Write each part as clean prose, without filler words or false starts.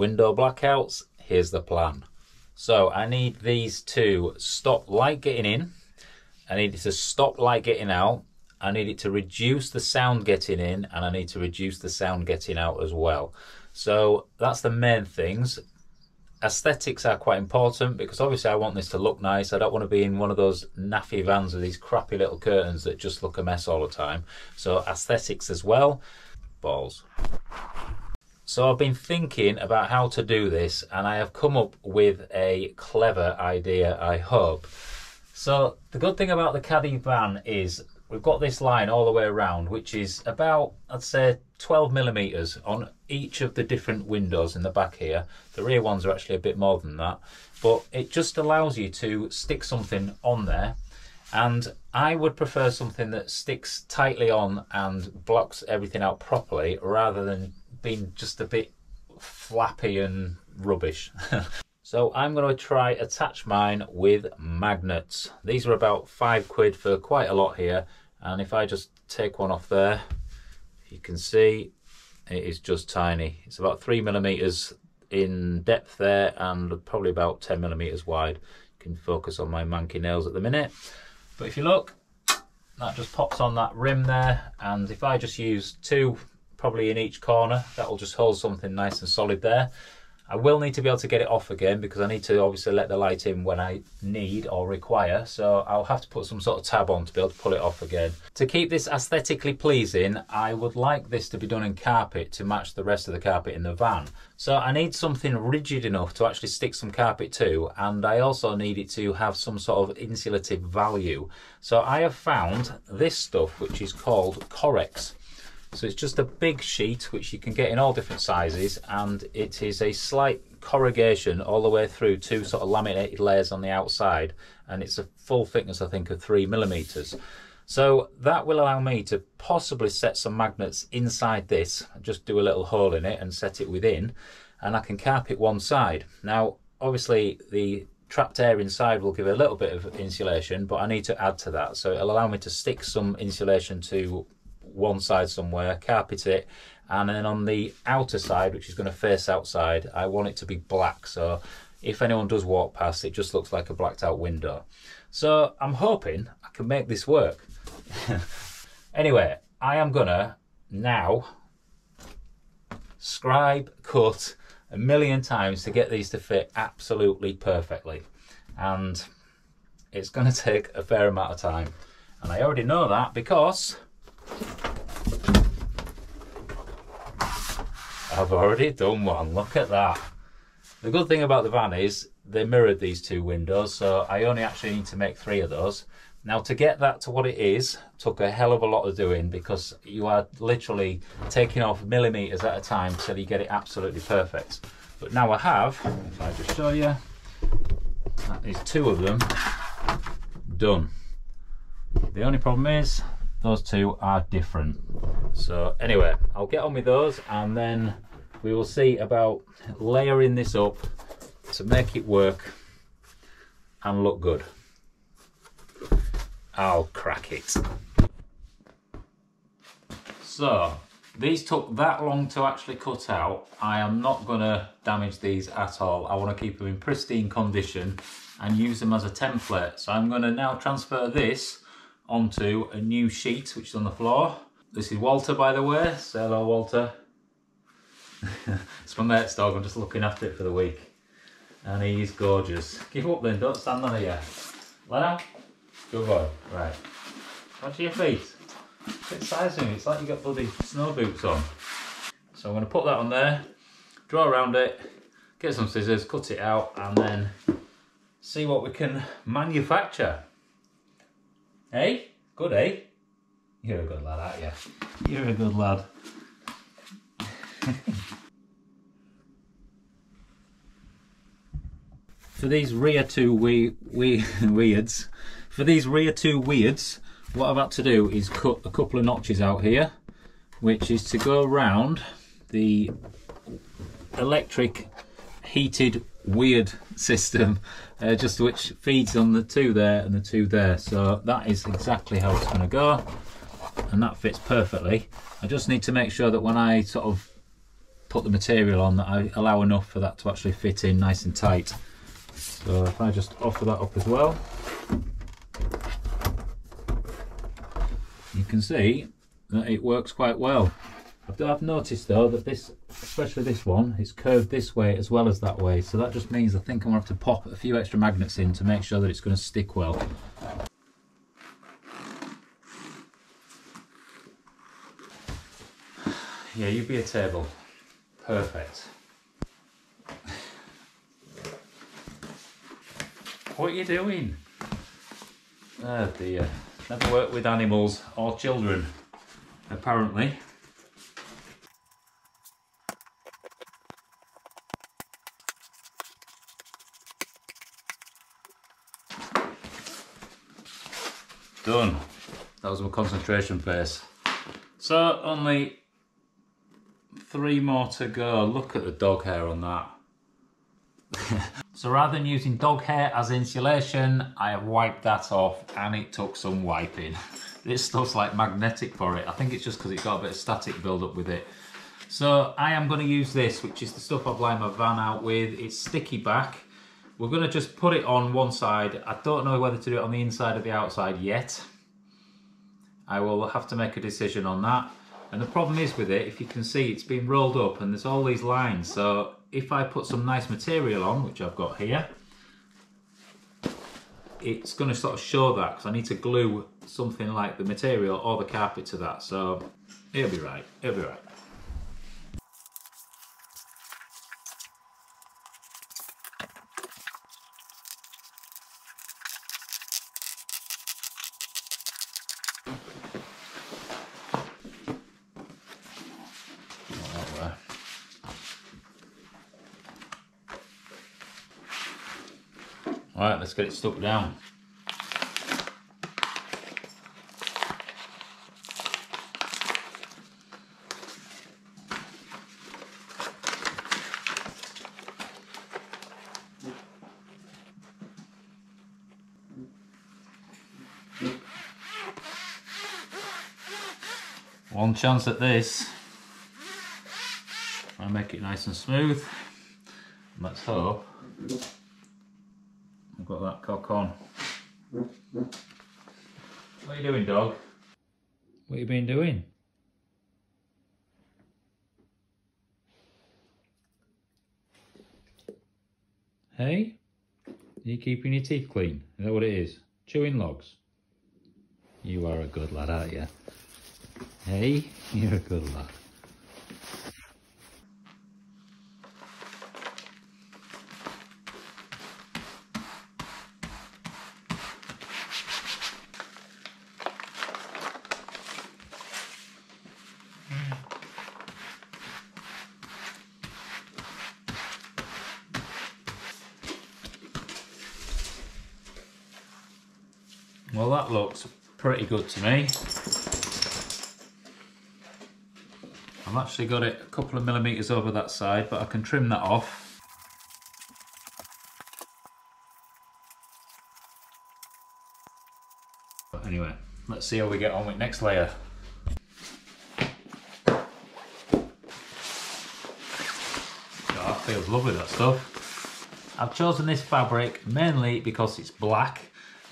window blackouts, here's the plan. So I need these to stop light getting in, I need it to stop light getting out, I need it to reduce the sound getting in, and I need to reduce the sound getting out as well. So that's the main things. Aesthetics are quite important because obviously I want this to look nice. I don't want to be in one of those naffy vans with these crappy little curtains that just look a mess all the time. So aesthetics as well. Balls. So I've been thinking about how to do this, and I have come up with a clever idea, I hope. So the good thing about the Caddy van is we've got this line all the way around, which is about, I'd say, 12mm on each of the different windows in the back here. The rear ones are actually a bit more than that, but it just allows you to stick something on there. And I would prefer something that sticks tightly on and blocks everything out properly, rather than being just a bit flappy and rubbish. So I'm going to try attach mine with magnets. These are about £5 for quite a lot here, and if I just take one off there, you can see it is just tiny. It's about 3mm in depth there and probably about 10mm wide. You can focus on my manky nails at the minute. But if you look, that just pops on that rim there, and if I just use 2 probably in each corner, that will just hold something nice and solid there. I will need to be able to get it off again because I need to obviously let the light in when I need or require, so I'll have to put some sort of tab on to be able to pull it off again. To keep this aesthetically pleasing, I would like this to be done in carpet to match the rest of the carpet in the van. So I need something rigid enough to actually stick some carpet to, and I also need it to have some sort of insulative value. So I have found this stuff which is called Correx. So it's just a big sheet which you can get in all different sizes, and it is a slight corrugation all the way through 2 sort of laminated layers on the outside, and it's a full thickness I think of 3mm. So that will allow me to possibly set some magnets inside this, just do a little hole in it and set it within, and I can carpet one side. Now obviously the trapped air inside will give a little bit of insulation, but I need to add to that, so it'll allow me to stick some insulation to one side somewhere, carpet it, and then on the outer side, which is going to face outside, I want it to be black, so if anyone does walk past, it just looks like a blacked out window. So I'm hoping I can make this work. Anyway, I am gonna now scribe, cut a million times to get these to fit absolutely perfectly, and it's going to take a fair amount of time, and I already know that because I've already done one. Look at that. The good thing about the van is they mirrored these 2 windows, so I only actually need to make 3 of those. Now to get that to what it is took a hell of a lot of doing, because you are literally taking off millimeters at a time till you get it absolutely perfect. But now I have, if I just show you, that is 2 of them done. The only problem is those 2 are different. So anyway, I'll get on with those, and then we will see about layering this up to make it work and look good. I'll crack it. So these took that long to actually cut out. I am not going to damage these at all. I want to keep them in pristine condition and use them as a template. So I'm going to now transfer this onto a new sheet which is on the floor. This is Walter, by the way. Say hello, Walter. It's my mate's dog. I'm just looking after it for the week, and he's gorgeous. Give up then, don't stand on here. Lie down. Good boy. Right, onto your feet. Bit sizing, it's like you got bloody snow boots on. So I'm going to put that on there, draw around it, get some scissors, cut it out, and then see what we can manufacture. Hey? Good, eh? You're a good lad, aren't you? You're a good lad. For these rear 2 weirds, what I've had to do is cut a couple of notches out here, which is to go around the electric heated weird system, just which feeds on the 2 there and the 2 there. So that is exactly how it's going to go, and that fits perfectly. I just need to make sure that when I sort of put the material on that I allow enough for that to actually fit in nice and tight. So if I just offer that up as well, you can see that it works quite well. I've noticed though that this, especially this one, it's curved this way as well as that way, so that just means I think I'm going to have to pop a few extra magnets in to make sure that it's going to stick well. Yeah, you be a table. Perfect. What are you doing? Oh dear. Never worked with animals or children, apparently. Done. That was my concentration phase. So only 3 more to go. Look at the dog hair on that. So rather than using dog hair as insulation, I have wiped that off, and it took some wiping. This stuff's like magnetic for it. I think it's just because it's got a bit of static build up with it. So I am going to use this, which is the stuff I've lined my van out with. It's sticky back. We're going to just put it on one side. I don't know whether to do it on the inside or the outside yet. I will have to make a decision on that. And the problem is with it, if you can see, it's been rolled up and there's all these lines. So if I put some nice material on, which I've got here, it's going to sort of show that, because I need to glue something like the material or the carpet to that. So it'll be right, it'll be right. Alright, let's get it stuck down. One chance at this. I'll make it nice and smooth. Let's hope I've got that cock on. What are you doing, dog? What you been doing? Hey? Are you keeping your teeth clean? Is that what it is? Chewing logs? You are a good lad, aren't you? Hey? You're a good lad. Well, that looks pretty good to me. I've actually got it a couple of millimetres over that side, but I can trim that off. But anyway, let's see how we get on with next layer. Oh, that feels lovely, that stuff. I've chosen this fabric mainly because it's black,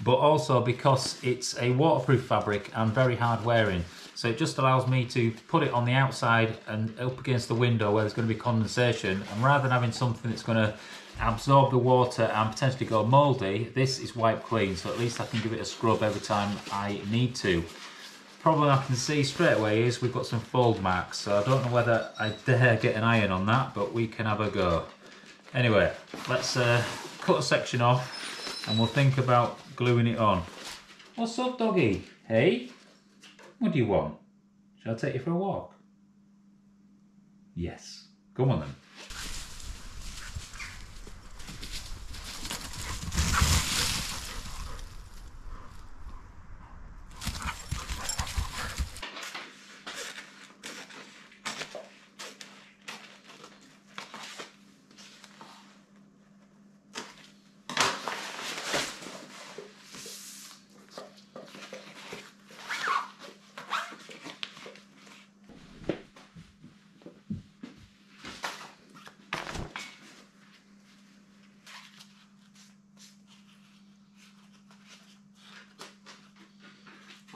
but also because it's a waterproof fabric and very hard wearing. So it just allows me to put it on the outside and up against the window where there's going to be condensation, and rather than having something that's going to absorb the water and potentially go mouldy, this is wiped clean, so at least I can give it a scrub every time I need to. Problem I can see straight away is we've got some fold marks, so I don't know whether I dare get an iron on that, but we can have a go. Anyway, let's cut a section off and we'll think about gluing it on. What's up, doggy? Hey? What do you want? Shall I take you for a walk? Yes. Come on then.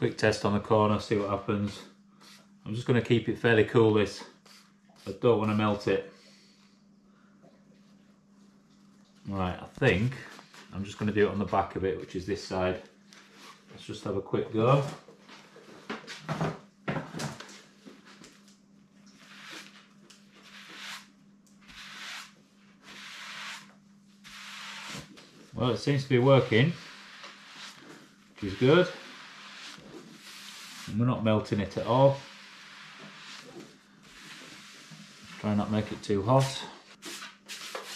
Quick test on the corner, see what happens. I'm just going to keep it fairly cool this. I don't want to melt it. Right, I think I'm just going to do it on the back of it, which is this side. Let's just have a quick go. Well, it seems to be working, which is good. And we're not melting it at all. Try not to make it too hot.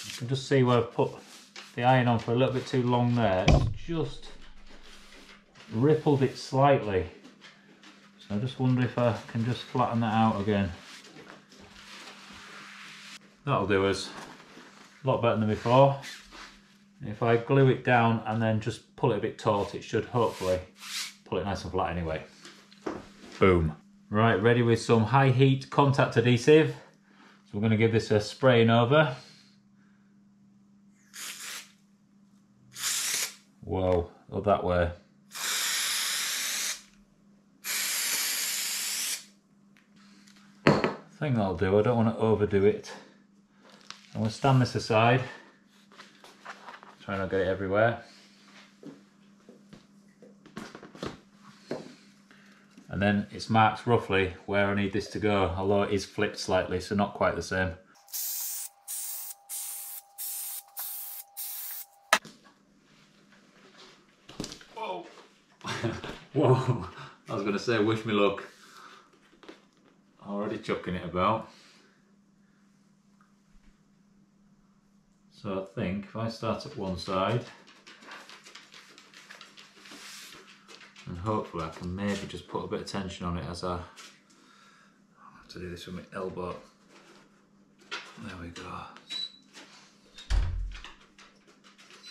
You can just see where I've put the iron on for a little bit too long there. It's just rippled it slightly. So I just wonder if I can just flatten that out again. That'll do us a lot better than before. If I glue it down and then just pull it a bit taut, it should hopefully pull it nice and flat anyway. Boom. Right, ready with some high heat contact adhesive. So we're going to give this a spraying over. Whoa, oh, that way. I think that'll do. I don't want to overdo it. I'm going to stand this aside. Try not to get it everywhere. And then it's marked roughly where I need this to go, although it is flipped slightly, so not quite the same. Whoa! Whoa! I was going to say, wish me luck. Already chucking it about. So I think if I start at one side, and hopefully I can maybe just put a bit of tension on it as I have to do this with my elbow. There we go.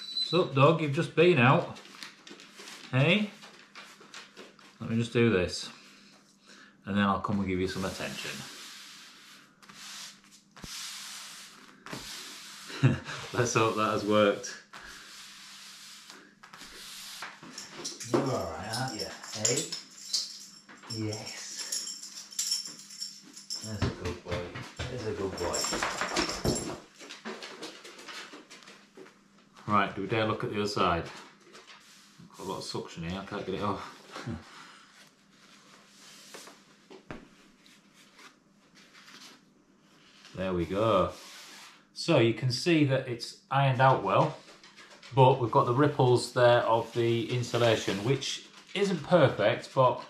What's up, dog? You've just been out. Hey? Let me just do this. And then I'll come and give you some attention. Let's hope that has worked. You're alright, aren't you? Hey? Yes. There's a good boy. There's a good boy. Right, do we dare look at the other side? I've got a lot of suction here, I can't get it off. There we go. So you can see that it's ironed out well, but we've got the ripples there of the insulation, which isn't perfect, but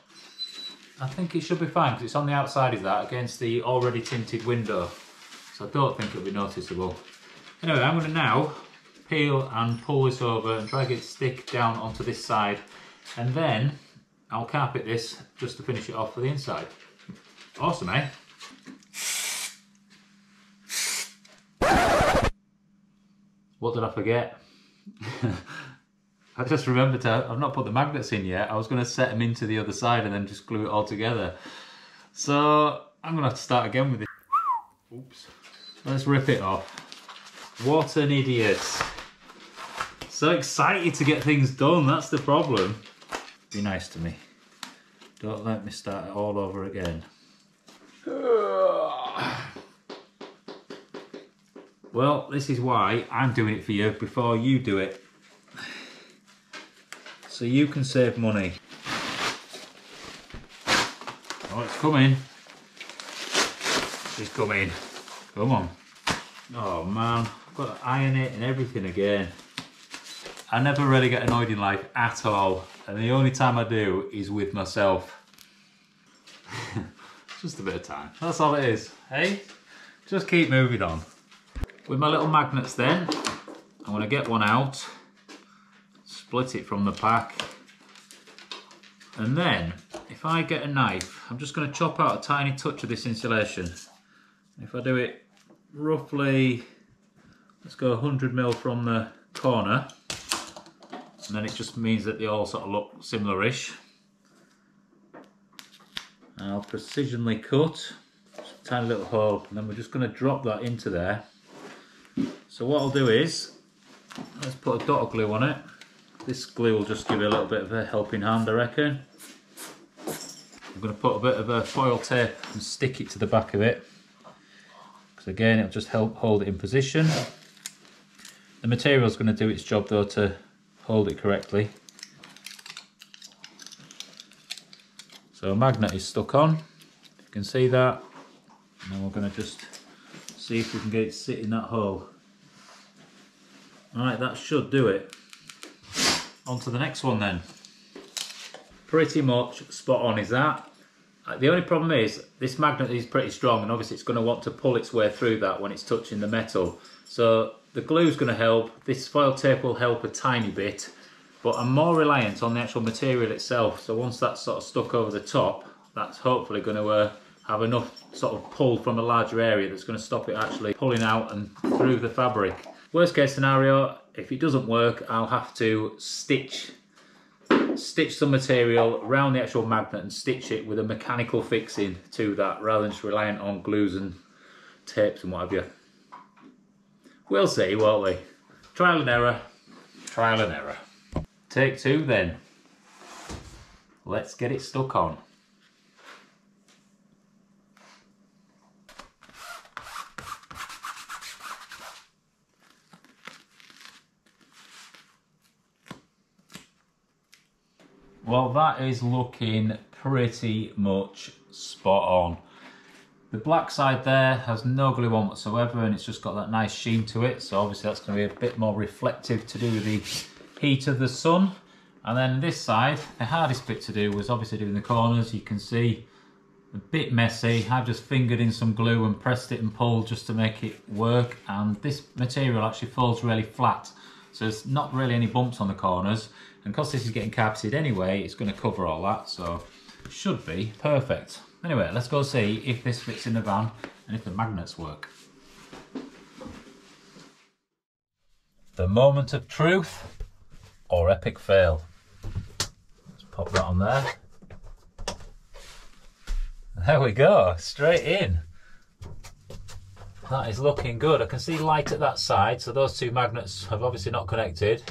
I think it should be fine because it's on the outside of that against the already tinted window. So I don't think it'll be noticeable. Anyway, I'm going to now peel and pull this over and try to get it to stick down onto this side, and then I'll carpet this just to finish it off for the inside. Awesome, eh? What did I forget? I just remembered I've not put the magnets in yet. I was going to set them into the other side and then just glue it all together. So I'm going to have to start again with this. Oops. Let's rip it off. What an idiot. So excited to get things done, that's the problem. Be nice to me. Don't let me start it all over again. Well, this is why I'm doing it for you before you do it. So you can save money. Oh, it's coming. She's coming. Come on. Oh man, I've got to iron it and everything again. I never really get annoyed in life at all. And the only time I do is with myself. Just a bit of time. That's all it is. Hey? Just keep moving on. With my little magnets then, I'm going to get one out, split it from the pack, and then if I get a knife, I'm just going to chop out a tiny touch of this insulation. If I do it roughly, let's go 100mm from the corner, and then it just means that they all sort of look similar-ish. And I'll precisionally cut, just a tiny little hole, and then we're just going to drop that into there. So what I'll do is, let's put a dot of glue on it. This glue will just give it a little bit of a helping hand, I reckon. I'm going to put a bit of a foil tape and stick it to the back of it, because again it'll just help hold it in position. The material is going to do its job though to hold it correctly. So a magnet is stuck on, if you can see that, and then we're going to just see if we can get it to sit in that hole. Alright, that should do it. On to the next one then. Pretty much spot on is that. The only problem is this magnet is pretty strong, and obviously it's going to want to pull its way through that when it's touching the metal. So the glue is going to help, this foil tape will help a tiny bit, but I'm more reliant on the actual material itself. So once that's sort of stuck over the top, that's hopefully going to have enough sort of pull from a larger area that's going to stop it actually pulling out and through the fabric. Worst case scenario, if it doesn't work, I'll have to stitch some material around the actual magnet and stitch it with a mechanical fixing to that, rather than just reliant on glues and tapes and what have you. We'll see, won't we? Trial and error, trial and error. Take two then. Let's get it stuck on. Well, that is looking pretty much spot on. The black side there has no glue on whatsoever, and it's just got that nice sheen to it, so obviously that's going to be a bit more reflective to do with the heat of the sun. And then this side, the hardest bit to do was obviously doing the corners. You can see a bit messy. I've just fingered in some glue and pressed it and pulled just to make it work, and this material actually falls really flat, so there's not really any bumps on the corners. And because this is getting carpeted anyway, it's going to cover all that, so it should be perfect. Anyway, let's go see if this fits in the van and if the magnets work. The moment of truth or epic fail. Let's pop that on there. There we go, straight in. That is looking good. I can see light at that side, so those two magnets have obviously not connected.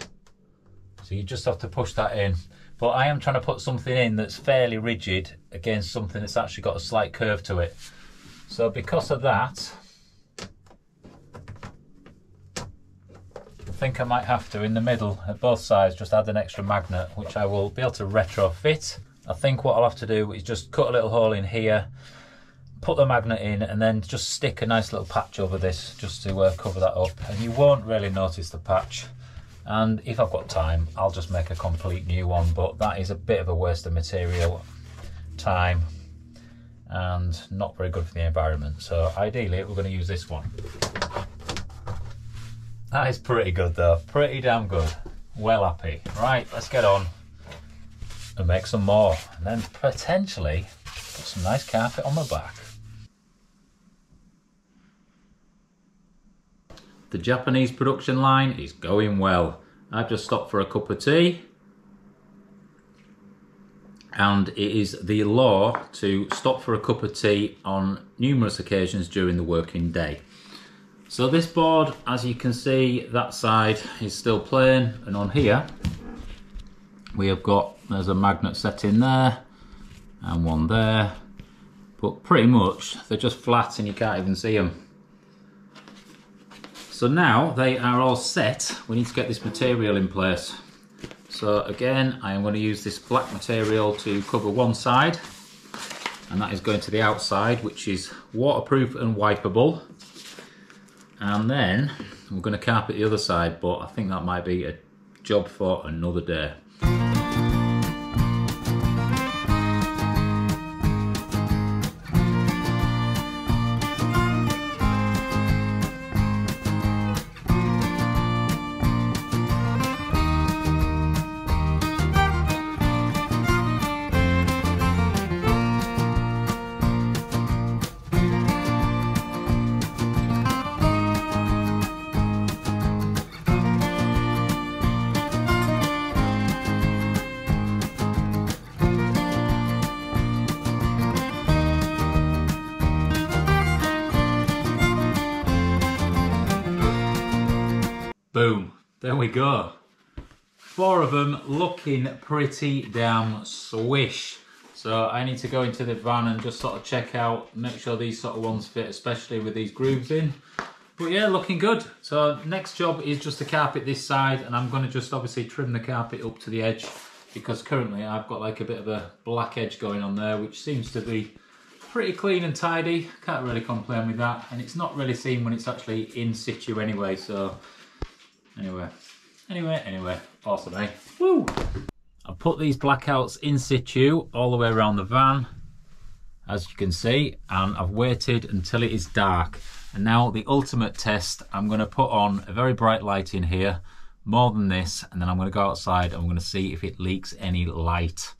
So you just have to push that in. But I am trying to put something in that's fairly rigid against something that's actually got a slight curve to it. So because of that, I think I might have to, in the middle, at both sides, just add an extra magnet, which I will be able to retrofit. I think what I'll have to do is just cut a little hole in here, put the magnet in, and then just stick a nice little patch over this, just to cover that up. And you won't really notice the patch. And if I've got time, I'll just make a complete new one, but that is a bit of a waste of material, time, and not very good for the environment. So ideally we're going to use this one. That is pretty good though, pretty damn good. Well happy. Right, let's get on and make some more, and then potentially put some nice carpet on the back. The Japanese production line is going well. I've just stopped for a cup of tea, and it is the law to stop for a cup of tea on numerous occasions during the working day. So this board, as you can see, that side is still plain, and on here we have got, there's a magnet set in there and one there, but pretty much they're just flat and you can't even see them. So now they are all set, we need to get this material in place. So again, I am going to use this black material to cover one side, and that is going to the outside, which is waterproof and wipeable. And then we're going to carpet the other side, but I think that might be a job for another day. Boom, there we go. 4 of them looking pretty damn swish. So I need to go into the van and just sort of check out, make sure these sort of ones fit, especially with these grooves in. But yeah, looking good. So next job is just to carpet this side, and I'm going to just obviously trim the carpet up to the edge, because currently I've got like a bit of a black edge going on there, which seems to be pretty clean and tidy. Can't really complain with that, and it's not really seen when it's actually in situ anyway. So anyway, awesome, eh? Woo! I've put these blackouts in situ all the way around the van, as you can see, and I've waited until it is dark. And now the ultimate test, I'm going to put on a very bright light in here, more than this, and then I'm going to go outside and I'm going to see if it leaks any light.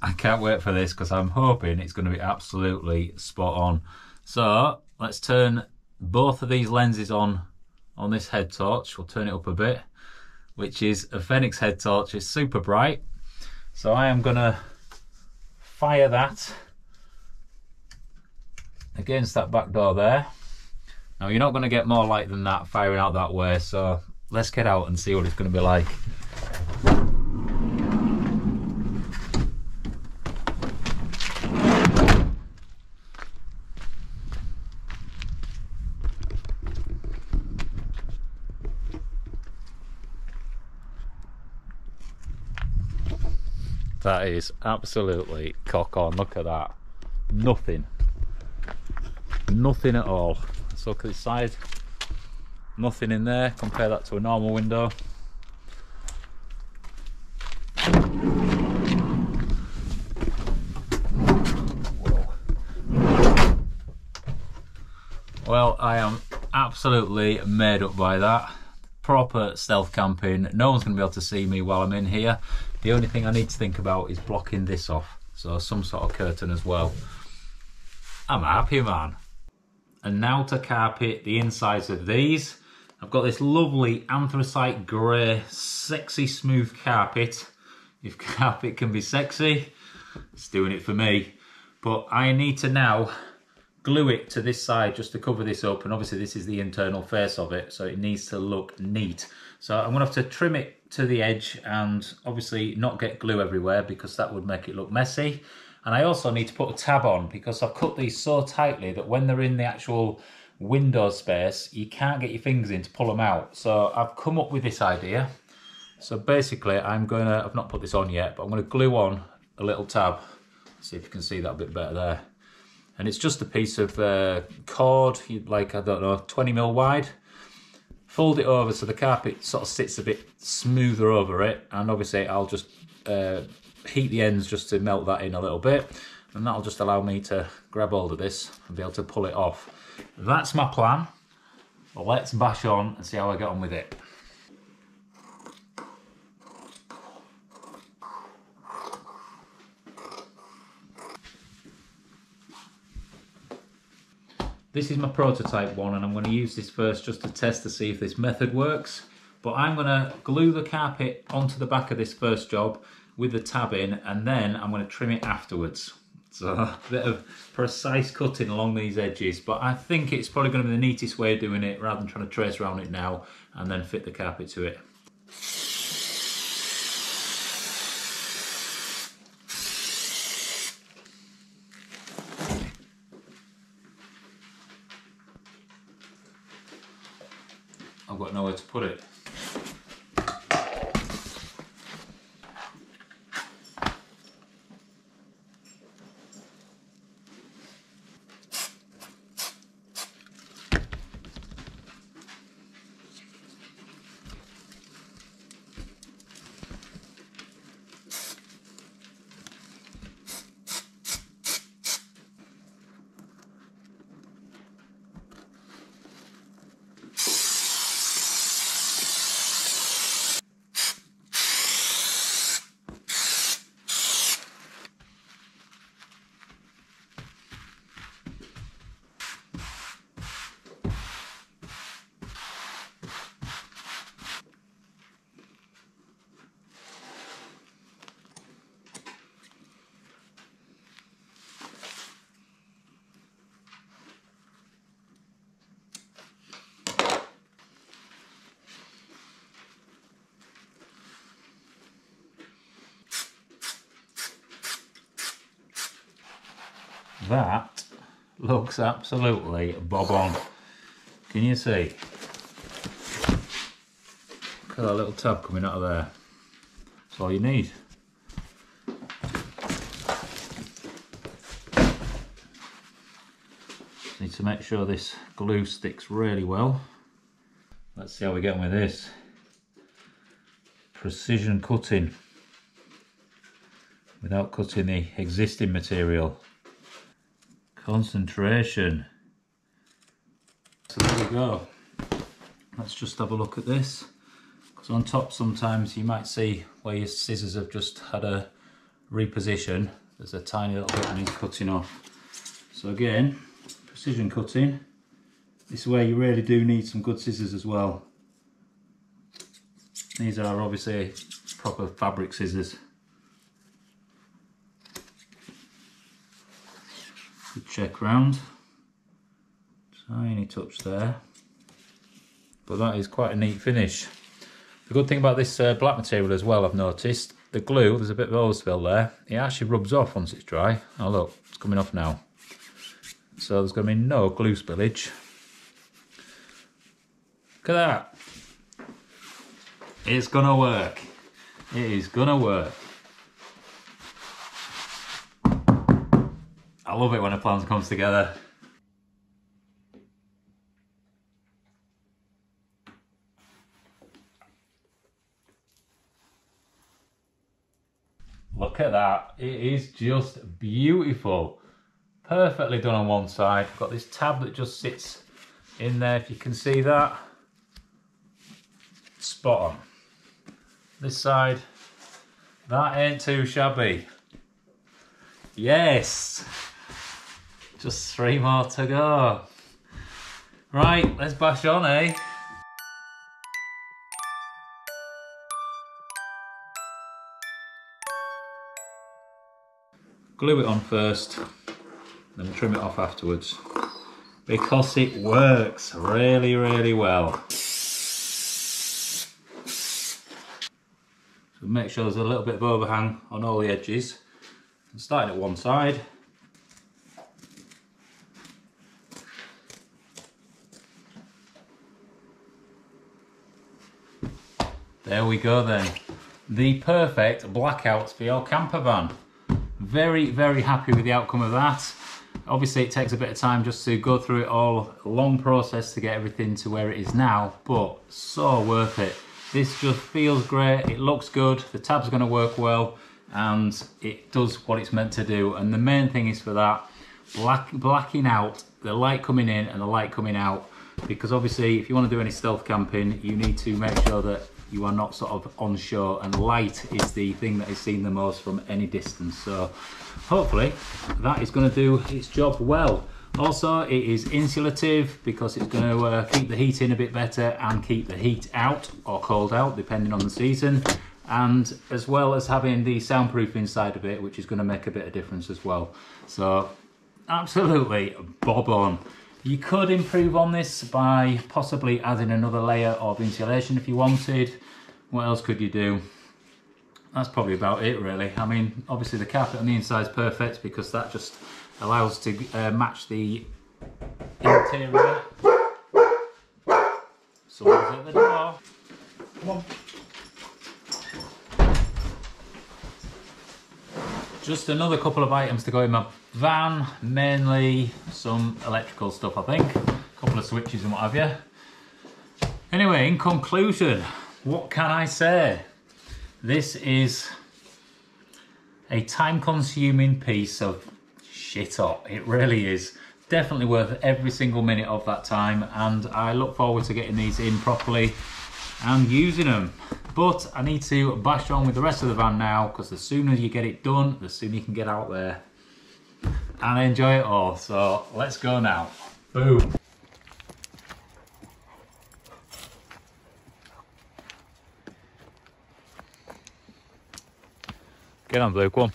I can't wait for this because I'm hoping it's going to be absolutely spot on. So let's turn both of these lenses on this head torch. We'll turn it up a bit, which is a Phoenix head torch. It's super bright. So I am going to fire that against that back door there. Now you're not going to get more light than that firing out that way, so let's get out and see what it's going to be like. That is absolutely cock on. Look at that. Nothing at all. Let's look at this side. Nothing in there. Compare that to a normal window. Whoa. Well, I am absolutely made up by that. Proper stealth camping. No one's going to be able to see me while I'm in here. The only thing I need to think about is blocking this off. So some sort of curtain as well. I'm happy, man. And now to carpet the insides of these. I've got this lovely anthracite grey, sexy smooth carpet. If carpet can be sexy, it's doing it for me. But I need to now glue it to this side just to cover this up, and obviously this is the internal face of it, so it needs to look neat. So I'm gonna have to trim it to the edge and obviously not get glue everywhere because that would make it look messy. And I also need to put a tab on because I've cut these so tightly that when they're in the actual window space, you can't get your fingers in to pull them out. So I've come up with this idea. So basically I've not put this on yet, but I'm gonna glue on a little tab. See if you can see that a bit better there. And it's just a piece of cord, like, I don't know, 20mm wide. Fold it over so the carpet sort of sits a bit smoother over it, and obviously I'll just heat the ends just to melt that in a little bit, and that'll just allow me to grab hold of this and be able to pull it off. That's my plan. Well, let's bash on and see how I get on with it. This is my prototype one, and I'm going to use this first just to test to see if this method works. But I'm going to glue the carpet onto the back of this first job with the tab in, and then I'm going to trim it afterwards. So a bit of precise cutting along these edges, but I think it's probably going to be the neatest way of doing it rather than trying to trace around it now and then fit the carpet to it. I've got nowhere to put it. that looks absolutely bob on. Can you see? Look at that little tab coming out of there. That's all you need. Need to make sure this glue sticks really well. Let's see how we get on with this. Precision cutting without cutting the existing material. Concentration. So there we go. Let's just have a look at this. Because on top sometimes you might see where your scissors have just had a reposition. There's a tiny little bit that needs cutting off. So again, precision cutting. This is where you really do need some good scissors as well. These are obviously proper fabric scissors. Good check round. Tiny touch there. But that is quite a neat finish. The good thing about this black material as well, I've noticed, the glue, there's a bit of overspill there, it actually rubs off once it's dry. Oh look, it's coming off now. So there's going to be no glue spillage. Look at that. It's going to work. It is going to work. I love it when a plan comes together. Look at that. It is just beautiful. Perfectly done on one side. Got this tab that just sits in there, if you can see that. Spot on. This side, that ain't too shabby. Yes! Just 3 more to go. Right, let's bash on, eh? Glue it on first, then we'll trim it off afterwards. Because it works really, really well. So make sure there's a little bit of overhang on all the edges. I'm starting at one side. There we go then. The perfect blackouts for your camper van. Very, very happy with the outcome of that. Obviously it takes a bit of time just to go through it all. A long process to get everything to where it is now, but so worth it. This just feels great, it looks good, the tab's going to work well, and it does what it's meant to do. And the main thing is for that, blacking out the light coming in and the light coming out, because obviously if you want to do any stealth camping, you need to make sure that you are not sort of on shore, and light is the thing that is seen the most from any distance. So hopefully that is going to do its job well. Also, it is insulative because it's going to keep the heat in a bit better and keep the heat out or cold out depending on the season, and as well as having the soundproof inside of it, which is going to make a bit of difference as well. So absolutely bob on. You could improve on this by possibly adding another layer of insulation if you wanted. What else could you do? That's probably about it really. I mean, obviously the carpet on the inside is perfect because that just allows to match the interior. Someone's at the door. Come on. Just another couple of items to go in my van, mainly some electrical stuff I think, a couple of switches and what have you. Anyway, in conclusion, what can I say? This is a time-consuming piece of shit-up. It really is. Definitely worth every single minute of that time, and I look forward to getting these in properly and using them. But I need to bash on with the rest of the van now, because the sooner you get it done, the sooner you can get out there and enjoy it all. So let's go now. Boom. Get on, Blue, come on.